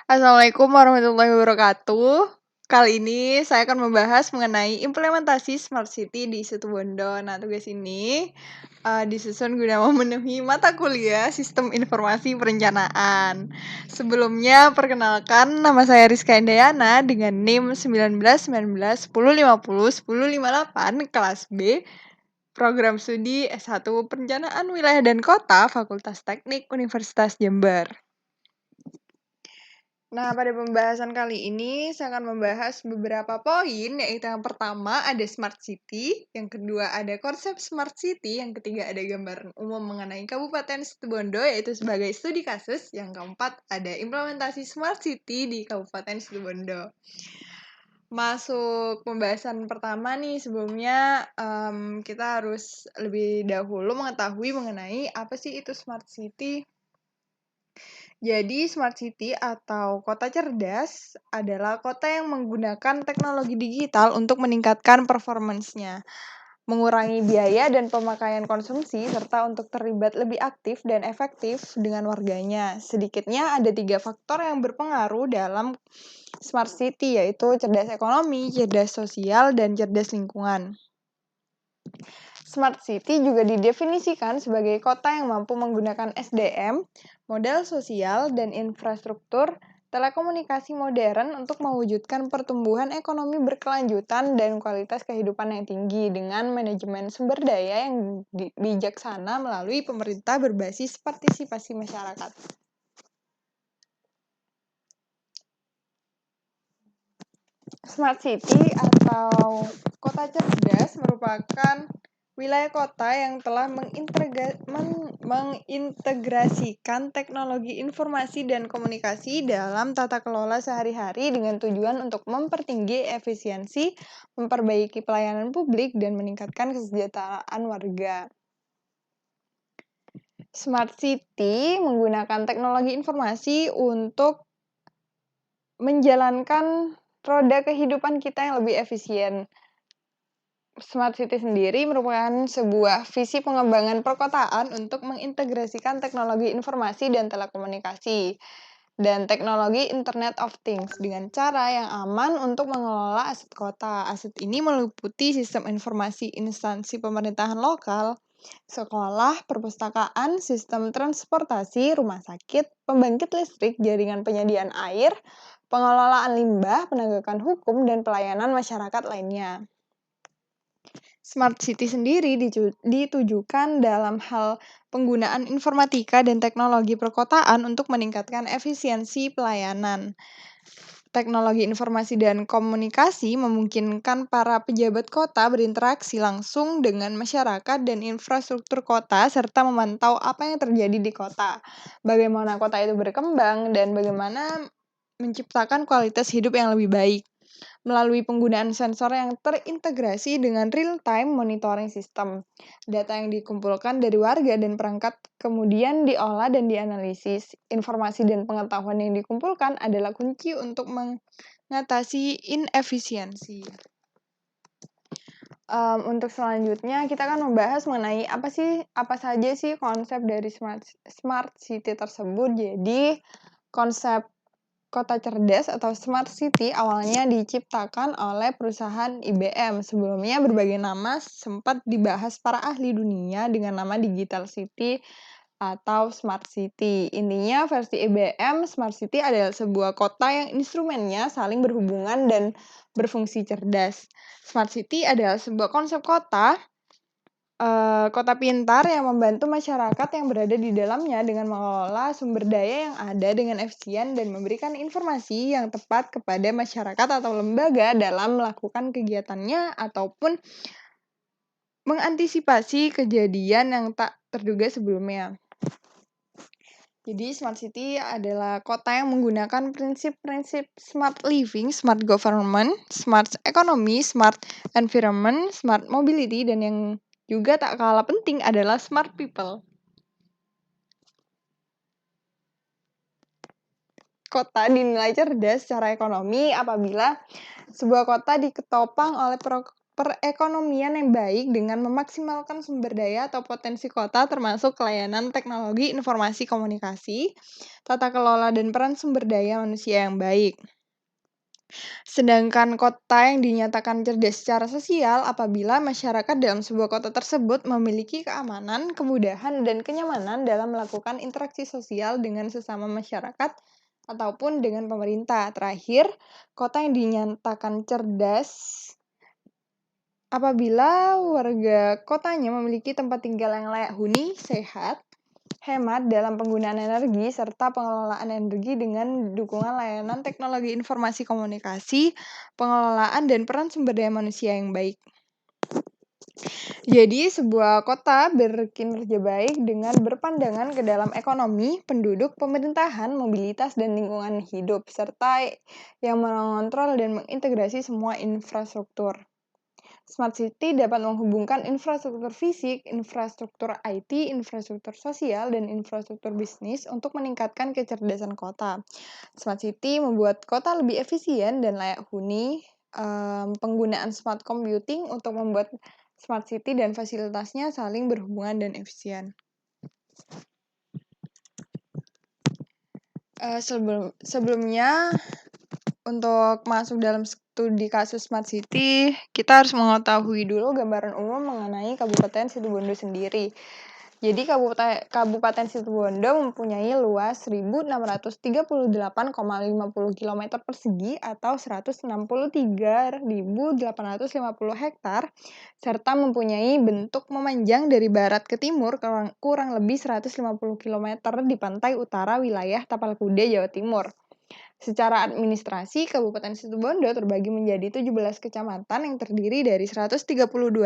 Assalamualaikum warahmatullahi wabarakatuh. Kali ini saya akan membahas mengenai implementasi Smart City di Situbondo. Nah, tugas ini disusun guna memenuhi mata kuliah Sistem Informasi Perencanaan. Sebelumnya, perkenalkan nama saya Rizka Indayana dengan NIM 19 19 10 50 10 58 kelas B, Program Studi S1 Perencanaan Wilayah dan Kota, Fakultas Teknik Universitas Jember. Nah, pada pembahasan kali ini saya akan membahas beberapa poin, yaitu yang pertama ada Smart City, yang kedua ada konsep Smart City, yang ketiga ada gambaran umum mengenai Kabupaten Situbondo, yaitu sebagai studi kasus, yang keempat ada implementasi Smart City di Kabupaten Situbondo. Masuk pembahasan pertama nih, sebelumnya kita harus lebih dahulu mengetahui mengenai apa sih itu Smart City. Jadi, Smart City atau kota cerdas adalah kota yang menggunakan teknologi digital untuk meningkatkan performance-nya, mengurangi biaya dan pemakaian konsumsi, serta untuk terlibat lebih aktif dan efektif dengan warganya. Sedikitnya ada 3 faktor yang berpengaruh dalam Smart City, yaitu cerdas ekonomi, cerdas sosial, dan cerdas lingkungan. Smart City juga didefinisikan sebagai kota yang mampu menggunakan SDM, modal sosial, dan infrastruktur telekomunikasi modern untuk mewujudkan pertumbuhan ekonomi berkelanjutan dan kualitas kehidupan yang tinggi dengan manajemen sumber daya yang bijaksana melalui pemerintah berbasis partisipasi masyarakat. Smart City atau kota cerdas merupakan wilayah kota yang telah mengintegrasikan teknologi informasi dan komunikasi dalam tata kelola sehari-hari dengan tujuan untuk mempertinggi efisiensi, memperbaiki pelayanan publik, dan meningkatkan kesejahteraan warga. Smart City menggunakan teknologi informasi untuk menjalankan roda kehidupan kita yang lebih efisien. Smart City sendiri merupakan sebuah visi pengembangan perkotaan untuk mengintegrasikan teknologi informasi dan telekomunikasi dan teknologi Internet of Things dengan cara yang aman untuk mengelola aset kota. Aset ini meliputi sistem informasi instansi pemerintahan lokal, sekolah, perpustakaan, sistem transportasi, rumah sakit, pembangkit listrik, jaringan penyediaan air, pengelolaan limbah, penegakan hukum, dan pelayanan masyarakat lainnya. Smart City sendiri ditujukan dalam hal penggunaan informatika dan teknologi perkotaan untuk meningkatkan efisiensi pelayanan. Teknologi informasi dan komunikasi memungkinkan para pejabat kota berinteraksi langsung dengan masyarakat dan infrastruktur kota serta memantau apa yang terjadi di kota, bagaimana kota itu berkembang, dan bagaimana menciptakan kualitas hidup yang lebih baik melalui penggunaan sensor yang terintegrasi dengan real-time monitoring system. Data yang dikumpulkan dari warga dan perangkat kemudian diolah dan dianalisis. Informasi dan pengetahuan yang dikumpulkan adalah kunci untuk mengatasi inefisiensi. Untuk selanjutnya kita akan membahas mengenai apa saja sih konsep dari Smart City tersebut. Jadi konsep kota cerdas atau Smart City awalnya diciptakan oleh perusahaan IBM. Sebelumnya berbagai nama sempat dibahas para ahli dunia dengan nama Digital City atau Smart City. Intinya versi IBM, Smart City adalah sebuah kota yang instrumennya saling berhubungan dan berfungsi cerdas. Smart City adalah sebuah konsep kota pintar yang membantu masyarakat yang berada di dalamnya dengan mengelola sumber daya yang ada dengan efisien dan memberikan informasi yang tepat kepada masyarakat atau lembaga dalam melakukan kegiatannya ataupun mengantisipasi kejadian yang tak terduga sebelumnya. Jadi Smart City adalah kota yang menggunakan prinsip-prinsip smart living, smart government, smart economy, smart environment, smart mobility, dan yang juga tak kalah penting adalah smart people. Kota dinilai cerdas secara ekonomi apabila sebuah kota diketopang oleh perekonomian yang baik dengan memaksimalkan sumber daya atau potensi kota termasuk layanan teknologi informasi komunikasi, tata kelola dan peran sumber daya manusia yang baik. Sedangkan kota yang dinyatakan cerdas secara sosial apabila masyarakat dalam sebuah kota tersebut memiliki keamanan, kemudahan, dan kenyamanan dalam melakukan interaksi sosial dengan sesama masyarakat ataupun dengan pemerintah. Terakhir, kota yang dinyatakan cerdas apabila warga kotanya memiliki tempat tinggal yang layak huni, sehat, hemat dalam penggunaan energi, serta pengelolaan energi dengan dukungan layanan teknologi informasi komunikasi, pengelolaan dan peran sumber daya manusia yang baik. Jadi, sebuah kota berkinerja baik dengan berpandangan ke dalam ekonomi, penduduk, pemerintahan, mobilitas, dan lingkungan hidup, serta yang mengontrol dan mengintegrasi semua infrastruktur. Smart City dapat menghubungkan infrastruktur fisik, infrastruktur IT, infrastruktur sosial, dan infrastruktur bisnis untuk meningkatkan kecerdasan kota. Smart City membuat kota lebih efisien dan layak huni. Penggunaan smart computing untuk membuat Smart City dan fasilitasnya saling berhubungan dan efisien. Sebelumnya, untuk masuk dalam studi kasus Smart City, kita harus mengetahui dulu gambaran umum mengenai Kabupaten Situbondo sendiri. Jadi Kabupaten Situbondo mempunyai luas 1.638,50 km persegi atau 163.850 hektar, serta mempunyai bentuk memanjang dari barat ke timur kurang lebih 150 km di pantai utara wilayah Tapal Kuda, Jawa Timur. Secara administrasi, Kabupaten Situbondo terbagi menjadi 17 kecamatan yang terdiri dari 132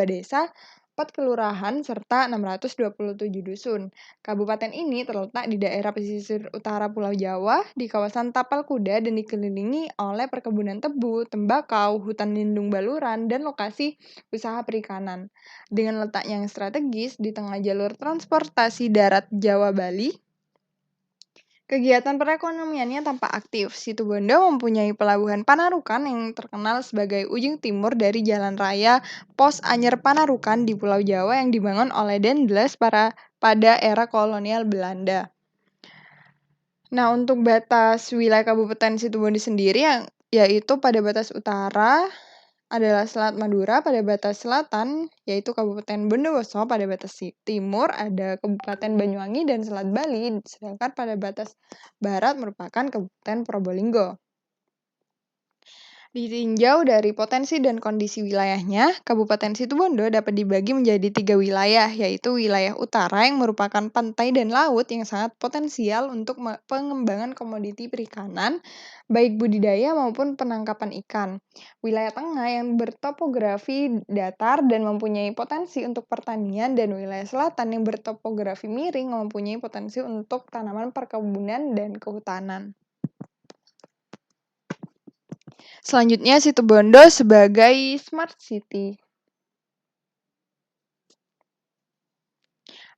desa, 4 kelurahan, serta 627 dusun. Kabupaten ini terletak di daerah pesisir utara Pulau Jawa, di kawasan Tapal Kuda dan dikelilingi oleh perkebunan tebu, tembakau, hutan lindung baluran, dan lokasi usaha perikanan. Dengan letaknya yang strategis di tengah jalur transportasi darat Jawa-Bali, kegiatan perekonomiannya tampak aktif. Situbondo mempunyai pelabuhan Panarukan yang terkenal sebagai ujung timur dari Jalan Raya Pos Anyer Panarukan di Pulau Jawa yang dibangun oleh Daendels pada era kolonial Belanda. Nah, untuk batas wilayah Kabupaten Situbondo sendiri yaitu pada batas utara adalah Selat Madura, pada batas selatan yaitu Kabupaten Bondowoso, pada batas timur ada Kabupaten Banyuwangi dan Selat Bali, sedangkan pada batas barat merupakan Kabupaten Probolinggo. Ditinjau dari potensi dan kondisi wilayahnya, Kabupaten Situbondo dapat dibagi menjadi 3 wilayah, yaitu wilayah utara yang merupakan pantai dan laut yang sangat potensial untuk pengembangan komoditi perikanan, baik budidaya maupun penangkapan ikan. Wilayah tengah yang bertopografi datar dan mempunyai potensi untuk pertanian, dan wilayah selatan yang bertopografi miring mempunyai potensi untuk tanaman perkebunan dan kehutanan. Selanjutnya, Situbondo sebagai Smart City.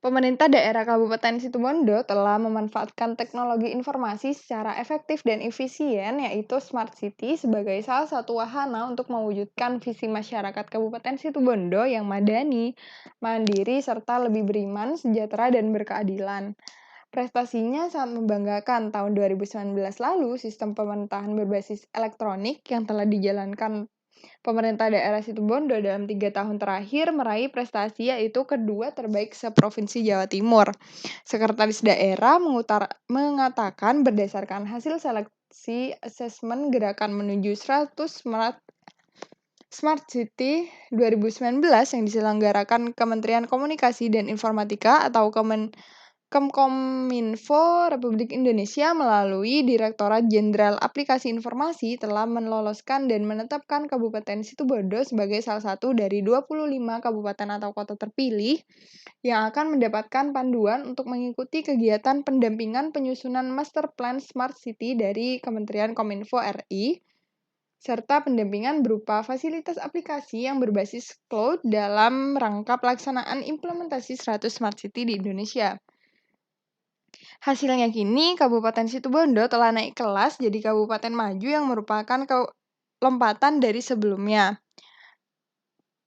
Pemerintah daerah Kabupaten Situbondo telah memanfaatkan teknologi informasi secara efektif dan efisien, yaitu Smart City, sebagai salah satu wahana untuk mewujudkan visi masyarakat Kabupaten Situbondo yang madani, mandiri, serta lebih beriman, sejahtera, dan berkeadilan. Prestasinya sangat membanggakan. Tahun 2019 lalu, sistem pemerintahan berbasis elektronik yang telah dijalankan pemerintah daerah Situbondo dalam 3 tahun terakhir meraih prestasi yaitu kedua terbaik se-Provinsi Jawa Timur. Sekretaris daerah mengatakan berdasarkan hasil seleksi asesmen gerakan menuju 100 Smart City 2019 yang diselenggarakan Kementerian Komunikasi dan Informatika atau Kemkominfo Republik Indonesia melalui Direktorat Jenderal Aplikasi Informasi telah meloloskan dan menetapkan Kabupaten Situbondo sebagai salah satu dari 25 kabupaten atau kota terpilih yang akan mendapatkan panduan untuk mengikuti kegiatan pendampingan penyusunan Master Plan Smart City dari Kementerian Kominfo RI, serta pendampingan berupa fasilitas aplikasi yang berbasis cloud dalam rangka pelaksanaan implementasi 100 Smart City di Indonesia. Hasilnya kini, Kabupaten Situbondo telah naik kelas jadi kabupaten maju yang merupakan lompatan dari sebelumnya.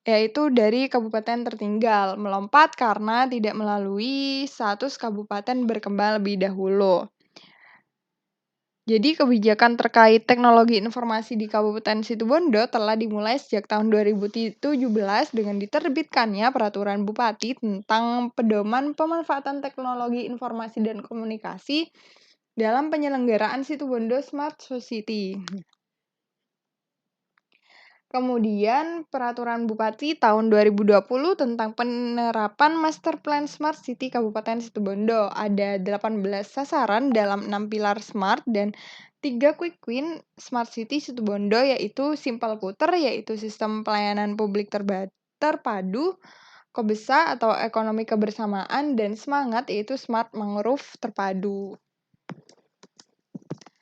yaitu dari kabupaten tertinggal, melompat karena tidak melalui status kabupaten berkembang lebih dahulu. Jadi kebijakan terkait teknologi informasi di Kabupaten Situbondo telah dimulai sejak tahun 2017 dengan diterbitkannya Peraturan Bupati tentang pedoman pemanfaatan teknologi informasi dan komunikasi dalam penyelenggaraan Situbondo Smart Society. Kemudian Peraturan Bupati tahun 2020 tentang penerapan Master Plan Smart City Kabupaten Situbondo. Ada 18 sasaran dalam 6 pilar smart dan 3 quick win Smart City Situbondo, yaitu Simple Puter, yaitu sistem pelayanan publik terpadu, Kobesa atau ekonomi kebersamaan, dan Semangat, yaitu Smart Mangrove terpadu.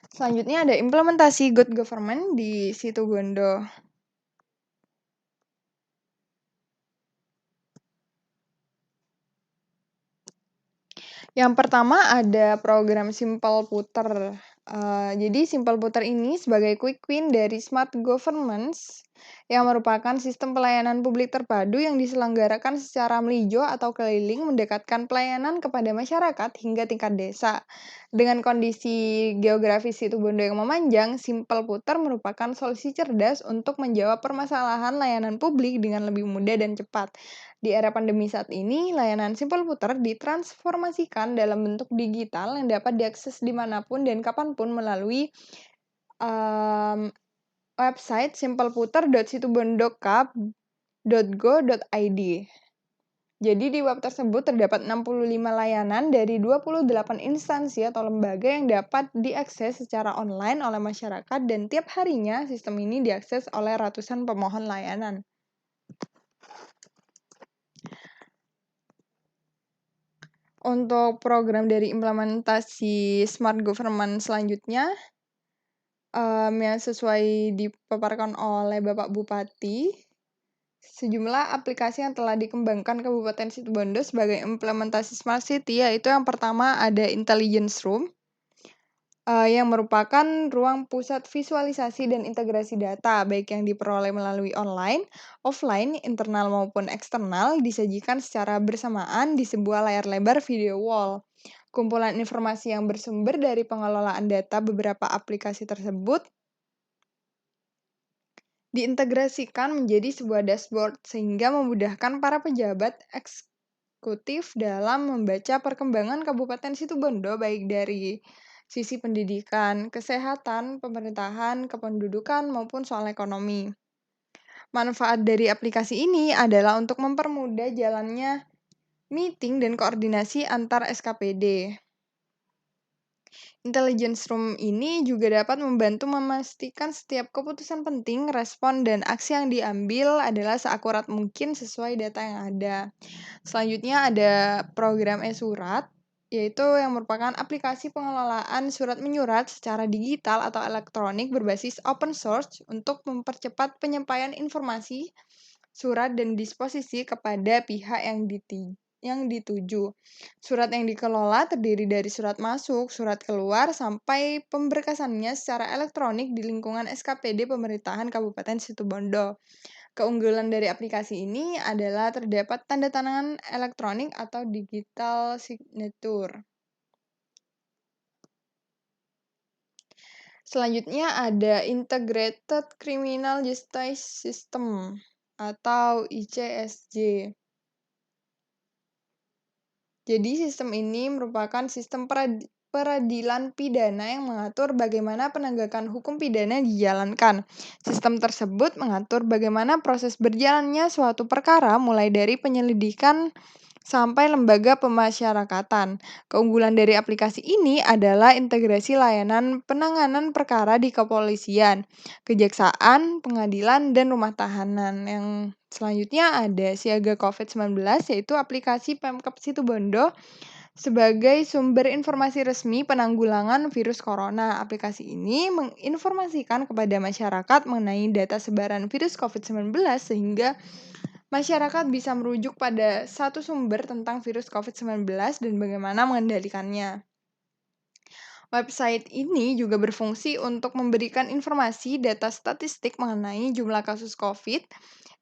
Selanjutnya ada implementasi good government di Situbondo. Yang pertama ada program Simple Puter. Jadi Simple Puter ini sebagai quick win dari Smart Governance yang merupakan sistem pelayanan publik terpadu yang diselenggarakan secara melijo atau keliling mendekatkan pelayanan kepada masyarakat hingga tingkat desa. Dengan kondisi geografis Situbondo yang memanjang, Simple Puter merupakan solusi cerdas untuk menjawab permasalahan layanan publik dengan lebih mudah dan cepat. Di era pandemi saat ini, layanan Simple Puter ditransformasikan dalam bentuk digital yang dapat diakses dimanapun dan kapanpun melalui website simpleputer.situbondo.cap.go.id. Jadi di web tersebut terdapat 65 layanan dari 28 instansi atau lembaga yang dapat diakses secara online oleh masyarakat, dan tiap harinya sistem ini diakses oleh ratusan pemohon layanan. Untuk program dari implementasi Smart Government selanjutnya, yang sesuai dipaparkan oleh Bapak Bupati, sejumlah aplikasi yang telah dikembangkan Kabupaten Situbondo sebagai implementasi Smart City, yaitu yang pertama ada Intelligence Room, yang merupakan ruang pusat visualisasi dan integrasi data, baik yang diperoleh melalui online, offline, internal maupun eksternal, disajikan secara bersamaan di sebuah layar lebar video wall. Kumpulan informasi yang bersumber dari pengelolaan data beberapa aplikasi tersebut diintegrasikan menjadi sebuah dashboard sehingga memudahkan para pejabat eksekutif dalam membaca perkembangan Kabupaten Situbondo baik dari sisi pendidikan, kesehatan, pemerintahan, kependudukan, maupun soal ekonomi. Manfaat dari aplikasi ini adalah untuk mempermudah jalannya meeting dan koordinasi antar SKPD. Intelligence Room ini juga dapat membantu memastikan setiap keputusan penting, respon, dan aksi yang diambil adalah seakurat mungkin sesuai data yang ada. Selanjutnya ada program e-surat, yaitu yang merupakan aplikasi pengelolaan surat menyurat secara digital atau elektronik berbasis open source untuk mempercepat penyampaian informasi, surat, dan disposisi kepada pihak yang dituju. Surat yang dikelola terdiri dari surat masuk, surat keluar, sampai pemberkasannya secara elektronik di lingkungan SKPD Pemerintahan Kabupaten Situbondo. Keunggulan dari aplikasi ini adalah terdapat tanda tangan elektronik atau digital signature. Selanjutnya ada Integrated Criminal Justice System atau ICSJ. Jadi sistem ini merupakan sistem peradilan pidana yang mengatur bagaimana penegakan hukum pidana dijalankan. Sistem tersebut mengatur bagaimana proses berjalannya suatu perkara mulai dari penyelidikan sampai lembaga pemasyarakatan. Keunggulan dari aplikasi ini adalah integrasi layanan penanganan perkara di kepolisian, kejaksaan, pengadilan, dan rumah tahanan. Yang selanjutnya ada Siaga COVID-19, yaitu aplikasi Pemkab Situbondo sebagai sumber informasi resmi penanggulangan virus corona. Aplikasi ini menginformasikan kepada masyarakat mengenai data sebaran virus COVID-19 sehingga masyarakat bisa merujuk pada satu sumber tentang virus COVID-19 dan bagaimana mengendalikannya. Website ini juga berfungsi untuk memberikan informasi data statistik mengenai jumlah kasus COVID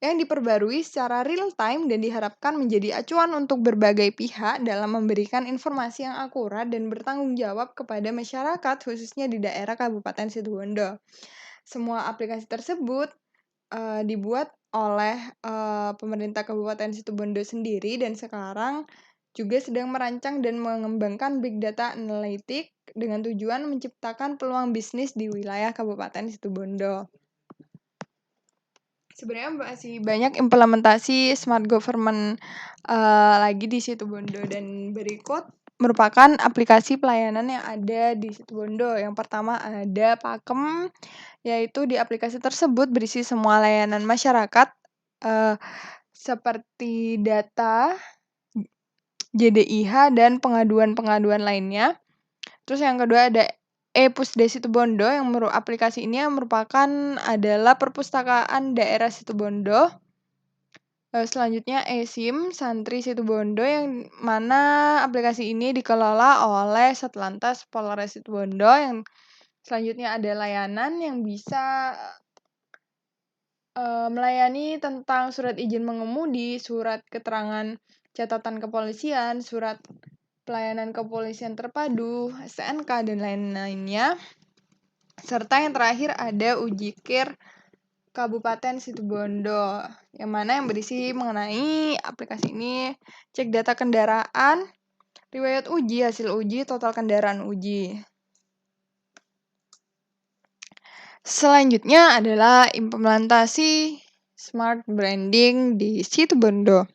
yang diperbarui secara real time dan diharapkan menjadi acuan untuk berbagai pihak dalam memberikan informasi yang akurat dan bertanggung jawab kepada masyarakat, khususnya di daerah Kabupaten Situbondo. Semua aplikasi tersebut dibuat oleh pemerintah Kabupaten Situbondo sendiri dan sekarang juga sedang merancang dan mengembangkan big data analytic dengan tujuan menciptakan peluang bisnis di wilayah Kabupaten Situbondo. Sebenarnya masih banyak implementasi smart government lagi di Situbondo dan berikut merupakan aplikasi pelayanan yang ada di Situbondo. Yang pertama ada Pakem, yaitu di aplikasi tersebut berisi semua layanan masyarakat seperti data, JDIH, dan pengaduan-pengaduan lainnya. Terus yang kedua ada e-Pusda Situbondo yang aplikasi ini yang merupakan adalah perpustakaan daerah Situbondo. Selanjutnya eSIM Santri Situbondo yang mana aplikasi ini dikelola oleh Satlantas Polres Situbondo. Yang selanjutnya ada layanan yang bisa melayani tentang surat izin mengemudi, surat keterangan catatan kepolisian, surat pelayanan kepolisian terpadu, STNK, dan lain-lainnya. Serta yang terakhir ada Ujikir Kabupaten Situbondo, yang mana yang berisi mengenai aplikasi ini, cek data kendaraan, riwayat uji, hasil uji, total kendaraan uji. Selanjutnya adalah implementasi smart branding di Situbondo.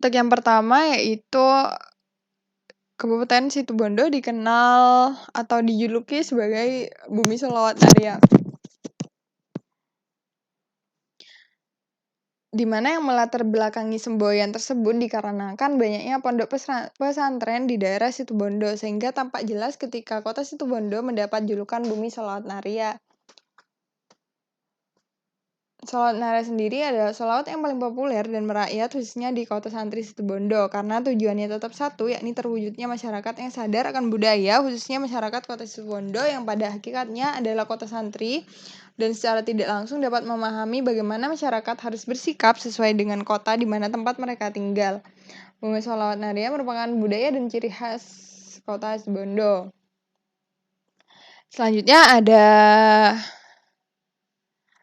Untuk yang pertama yaitu Kabupaten Situbondo dikenal atau dijuluki sebagai Bumi Sholawat Naria, di mana yang melatar belakangi semboyan tersebut dikarenakan banyaknya pondok pesantren di daerah Situbondo, sehingga tampak jelas ketika kota Situbondo mendapat julukan Bumi Sholawat Naria. Sholawat Naria sendiri adalah sholawat yang paling populer dan merakyat khususnya di kota santri Situbondo karena tujuannya tetap satu, yakni terwujudnya masyarakat yang sadar akan budaya, khususnya masyarakat kota Situbondo yang pada hakikatnya adalah kota santri dan secara tidak langsung dapat memahami bagaimana masyarakat harus bersikap sesuai dengan kota di mana tempat mereka tinggal. Bumi Sholawat Naria merupakan budaya dan ciri khas kota Situbondo. Selanjutnya ada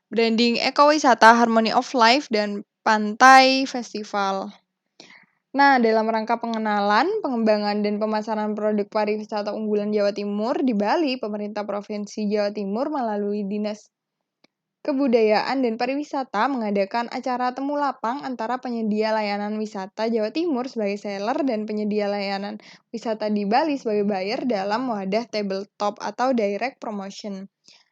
branding ekowisata, Harmony of Life, dan Pantai Festival. Nah, dalam rangka pengenalan, pengembangan, dan pemasaran produk pariwisata unggulan Jawa Timur di Bali, pemerintah Provinsi Jawa Timur melalui Dinas Kebudayaan dan Pariwisata mengadakan acara temu lapang antara penyedia layanan wisata Jawa Timur sebagai seller dan penyedia layanan wisata di Bali sebagai buyer dalam wadah tabletop atau direct promotion.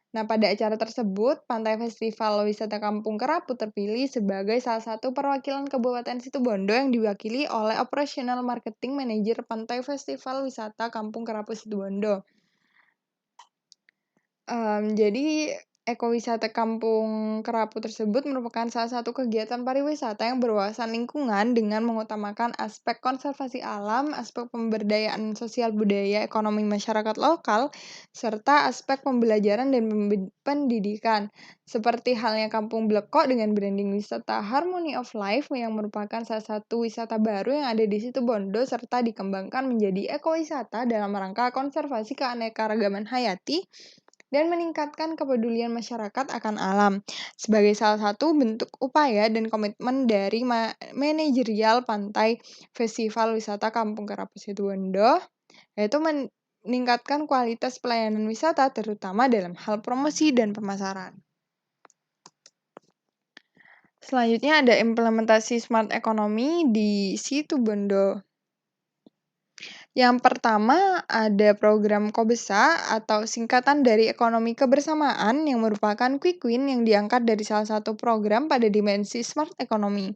Nah, pada acara tersebut, Pantai Festival Wisata Kampung Kerapu terpilih sebagai salah satu perwakilan Kabupaten Situbondo yang diwakili oleh Operational Marketing Manager Pantai Festival Wisata Kampung Kerapu Situbondo. Jadi ekowisata Kampung Kerapu tersebut merupakan salah satu kegiatan pariwisata yang berwawasan lingkungan dengan mengutamakan aspek konservasi alam, aspek pemberdayaan sosial budaya ekonomi masyarakat lokal, serta aspek pembelajaran dan pendidikan. Seperti halnya Kampung Blekok dengan branding wisata Harmony of Life yang merupakan salah satu wisata baru yang ada di Situbondo serta dikembangkan menjadi ekowisata dalam rangka konservasi keanekaragaman hayati dan meningkatkan kepedulian masyarakat akan alam sebagai salah satu bentuk upaya dan komitmen dari manajerial Pantai Festival Wisata Kampung Kerapu Situbondo, yaitu meningkatkan kualitas pelayanan wisata terutama dalam hal promosi dan pemasaran. Selanjutnya ada implementasi smart economy di Situbondo. Yang pertama ada program KOBESA atau singkatan dari Ekonomi Kebersamaan yang merupakan quick win yang diangkat dari salah satu program pada dimensi smart economy.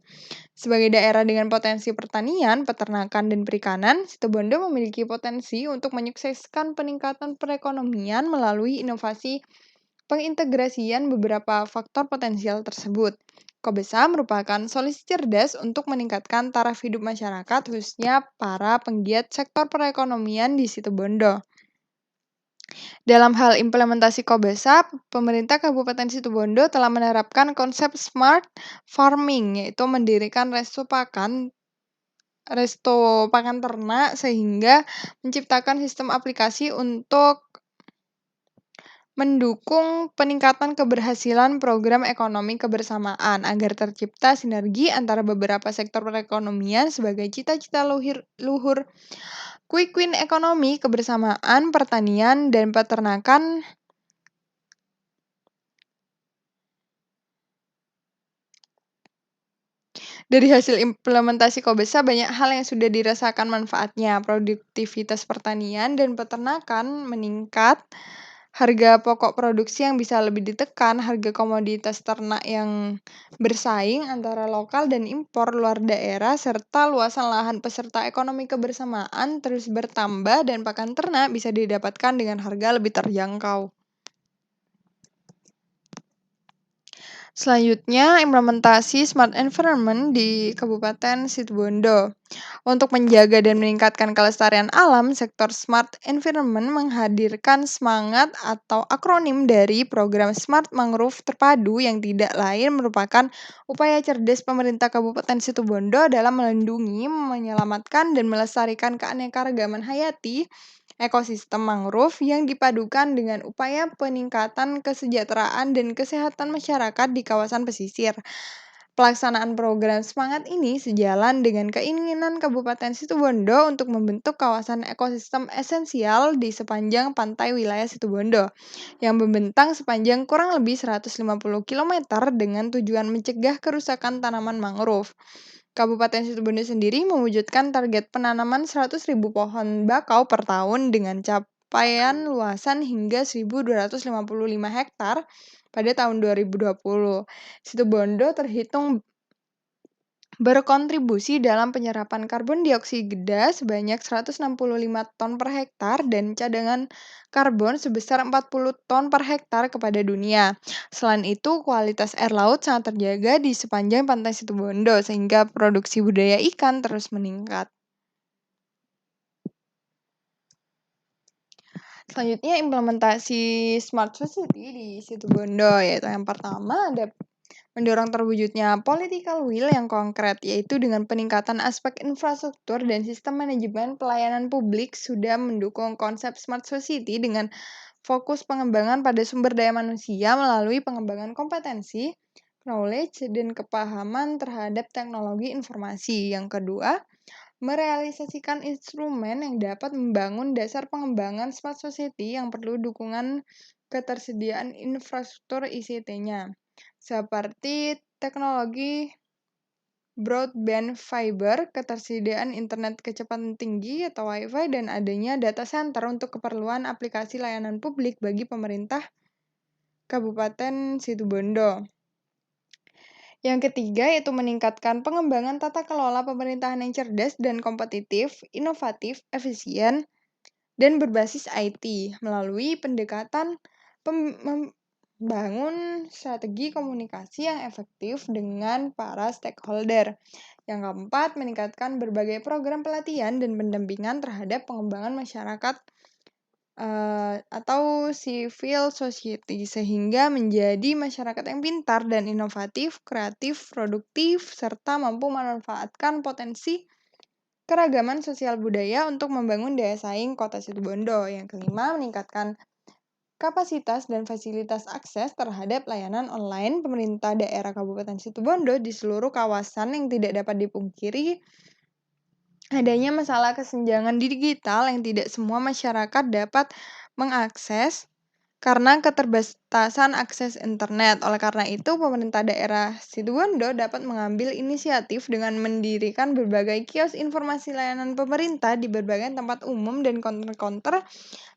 Sebagai daerah dengan potensi pertanian, peternakan, dan perikanan, Situbondo memiliki potensi untuk menyukseskan peningkatan perekonomian melalui inovasi pengintegrasian beberapa faktor potensial tersebut. Kobesa merupakan solusi cerdas untuk meningkatkan taraf hidup masyarakat, khususnya para penggiat sektor perekonomian di Situbondo. Dalam hal implementasi Kobesa, pemerintah Kabupaten Situbondo telah menerapkan konsep smart farming, yaitu mendirikan resto pakan ternak sehingga menciptakan sistem aplikasi untuk mendukung peningkatan keberhasilan program ekonomi kebersamaan agar tercipta sinergi antara beberapa sektor perekonomian sebagai cita-cita luhur Quick Win ekonomi, kebersamaan, pertanian, dan peternakan. Dari hasil implementasi Kobesa, banyak hal yang sudah dirasakan manfaatnya. Produktivitas pertanian dan peternakan meningkat, harga pokok produksi yang bisa lebih ditekan, harga komoditas ternak yang bersaing antara lokal dan impor luar daerah, serta luasan lahan peserta ekonomi kebersamaan terus bertambah dan pakan ternak bisa didapatkan dengan harga lebih terjangkau. Selanjutnya, implementasi smart environment di Kabupaten Situbondo. Untuk menjaga dan meningkatkan kelestarian alam, sektor smart environment menghadirkan semangat atau akronim dari program Smart Mangrove Terpadu yang tidak lain merupakan upaya cerdas pemerintah Kabupaten Situbondo dalam melindungi, menyelamatkan, dan melestarikan keanekaragaman hayati ekosistem mangrove yang dipadukan dengan upaya peningkatan kesejahteraan dan kesehatan masyarakat di kawasan pesisir. Pelaksanaan program semangat ini sejalan dengan keinginan Kabupaten Situbondo untuk membentuk kawasan ekosistem esensial di sepanjang pantai wilayah Situbondo, yang membentang sepanjang kurang lebih 150 km dengan tujuan mencegah kerusakan tanaman mangrove. Kabupaten Situbondo sendiri mewujudkan target penanaman 100.000 pohon bakau per tahun dengan capaian luasan hingga 1.255 hektar pada tahun 2020. Situbondo terhitung berkontribusi dalam penyerapan karbon dioksida sebanyak 165 ton per hektar dan cadangan karbon sebesar 40 ton per hektar kepada dunia. Selain itu, kualitas air laut sangat terjaga di sepanjang pantai Situbondo sehingga produksi budidaya ikan terus meningkat. Selanjutnya implementasi smart society di Situbondo, yaitu yang pertama ada mendorong terwujudnya political will yang konkret, yaitu dengan peningkatan aspek infrastruktur dan sistem manajemen pelayanan publik sudah mendukung konsep smart society dengan fokus pengembangan pada sumber daya manusia melalui pengembangan kompetensi, knowledge, dan kepahaman terhadap teknologi informasi. Yang kedua, merealisasikan instrumen yang dapat membangun dasar pengembangan smart society yang perlu dukungan ketersediaan infrastruktur ICT-nya, seperti teknologi broadband fiber, ketersediaan internet kecepatan tinggi atau Wi-Fi, dan adanya data center untuk keperluan aplikasi layanan publik bagi pemerintah Kabupaten Situbondo. Yang ketiga yaitu meningkatkan pengembangan tata kelola pemerintahan yang cerdas dan kompetitif, inovatif, efisien, dan berbasis IT melalui pendekatan membangun strategi komunikasi yang efektif dengan para stakeholder. Yang keempat, meningkatkan berbagai program pelatihan dan pendampingan terhadap pengembangan masyarakat atau civil society sehingga menjadi masyarakat yang pintar dan inovatif, kreatif, produktif, serta mampu memanfaatkan potensi keragaman sosial budaya untuk membangun daya saing kota Situbondo. Yang kelima, meningkatkan kapasitas dan fasilitas akses terhadap layanan online pemerintah daerah Kabupaten Situbondo di seluruh kawasan yang tidak dapat dipungkiri adanya masalah kesenjangan digital yang tidak semua masyarakat dapat mengakses karena keterbatasan akses internet. Oleh karena itu, pemerintah daerah Situbondo dapat mengambil inisiatif dengan mendirikan berbagai kios informasi layanan pemerintah di berbagai tempat umum dan konter-konter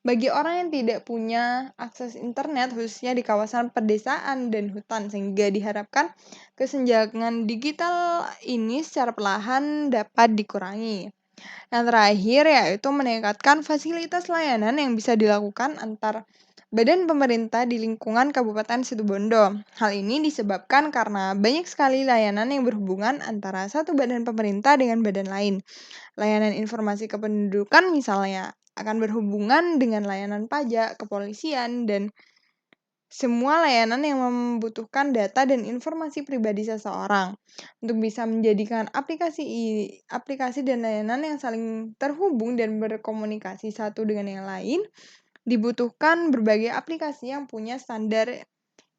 bagi orang yang tidak punya akses internet, khususnya di kawasan pedesaan dan hutan, sehingga diharapkan kesenjangan digital ini secara perlahan dapat dikurangi. Yang terakhir yaitu meningkatkan fasilitas layanan yang bisa dilakukan antar badan pemerintah di lingkungan Kabupaten Situbondo. Hal ini disebabkan karena banyak sekali layanan yang berhubungan antara satu badan pemerintah dengan badan lain. Layanan informasi kependudukan misalnya akan berhubungan dengan layanan pajak, kepolisian, dan semua layanan yang membutuhkan data dan informasi pribadi seseorang. Untuk bisa menjadikan aplikasi dan layanan yang saling terhubung dan berkomunikasi satu dengan yang lain, dibutuhkan berbagai aplikasi yang punya standar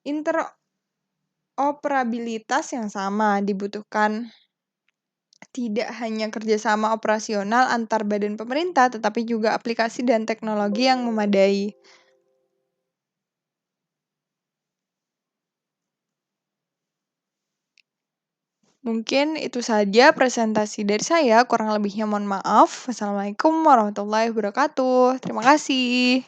interoperabilitas yang sama. Dibutuhkan tidak hanya kerjasama operasional antar badan pemerintah, tetapi juga aplikasi dan teknologi yang memadai. Mungkin itu saja presentasi dari saya, kurang lebihnya mohon maaf. Wassalamualaikum warahmatullahi wabarakatuh. Terima kasih.